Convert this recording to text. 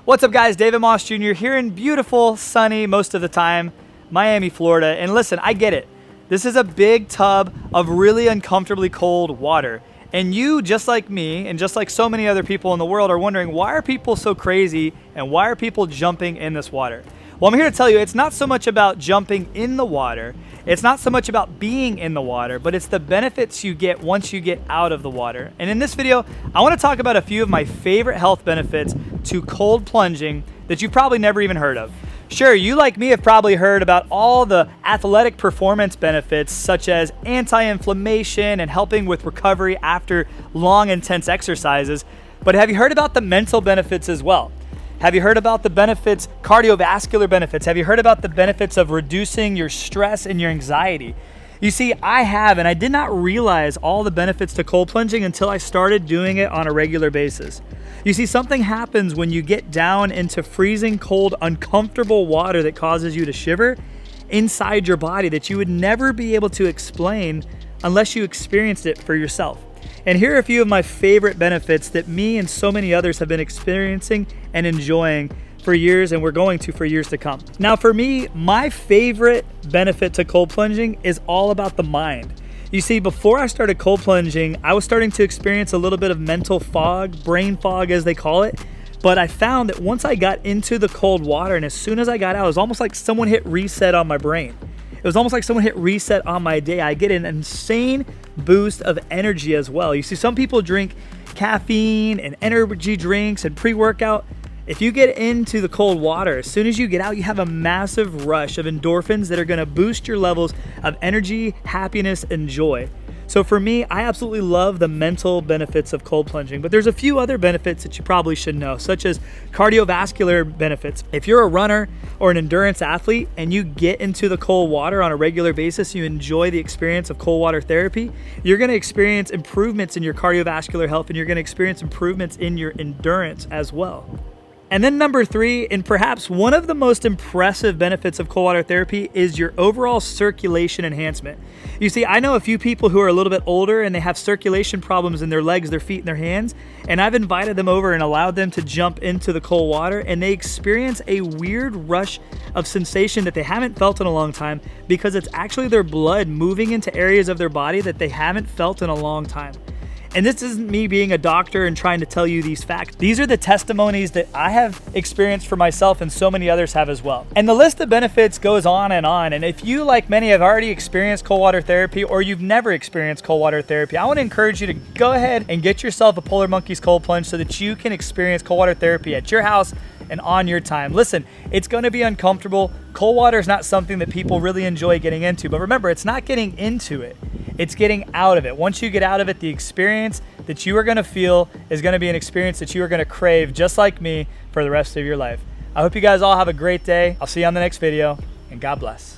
What's up guys, David Moss Jr. here in beautiful, sunny, most of the time, Miami, Florida. And listen, I get it. This is a big tub of really uncomfortably cold water. And you, just like me, and just like so many other people in the world, are wondering, why are people so crazy and why are people jumping in this water? Well, I'm here to tell you, it's not so much about jumping in the water. It's not so much about being in the water, but it's the benefits you get once you get out of the water. And in this video, I want to talk about a few of my favorite health benefits to cold plunging that you've probably never even heard of. Sure, you like me have probably heard about all the athletic performance benefits such as anti-inflammation and helping with recovery after long, intense exercises, but have you heard about the mental benefits as well? Have you heard about the benefits, cardiovascular benefits? Have you heard about the benefits of reducing your stress and your anxiety? You see, I have, and I did not realize all the benefits to cold plunging until I started doing it on a regular basis. You see, something happens when you get down into freezing cold, uncomfortable water that causes you to shiver inside your body that you would never be able to explain unless you experienced it for yourself. And here are a few of my favorite benefits that me and so many others have been experiencing and enjoying for years, and we're going to for years to come. Now for me, my favorite benefit to cold plunging is all about the mind. You see, before I started cold plunging, I was starting to experience a little bit of mental fog, brain fog as they call it. But I found that once I got into the cold water and as soon as I got out, it was almost like someone hit reset on my brain. It was almost like someone hit reset on my day. I get an insane boost of energy as well. You see, some people drink caffeine and energy drinks and pre-workout. If you get into the cold water, as soon as you get out, you have a massive rush of endorphins that are gonna boost your levels of energy, happiness, and joy. So for me, I absolutely love the mental benefits of cold plunging, but there's a few other benefits that you probably should know, such as cardiovascular benefits. If you're a runner or an endurance athlete and you get into the cold water on a regular basis, you enjoy the experience of cold water therapy, you're gonna experience improvements in your cardiovascular health and you're gonna experience improvements in your endurance as well. And then number 3, and perhaps one of the most impressive benefits of cold water therapy is your overall circulation enhancement. You see, I know a few people who are a little bit older and they have circulation problems in their legs, their feet, and their hands, and I've invited them over and allowed them to jump into the cold water and they experience a weird rush of sensation that they haven't felt in a long time because it's actually their blood moving into areas of their body that they haven't felt in a long time. And this isn't me being a doctor and trying to tell you these facts. These are the testimonies that I have experienced for myself and so many others have as well. And the list of benefits goes on. And if you, like many, have already experienced cold water therapy or you've never experienced cold water therapy, I want to encourage you to go ahead and get yourself a Polar Monkeys Cold Plunge so that you can experience cold water therapy at your house and on your time. Listen, it's going to be uncomfortable. Cold water is not something that people really enjoy getting into, but remember, it's not getting into it. It's getting out of it. Once you get out of it, the experience that you are going to feel is going to be an experience that you are going to crave, just like me, for the rest of your life. I hope you guys all have a great day. I'll see you on the next video, and God bless.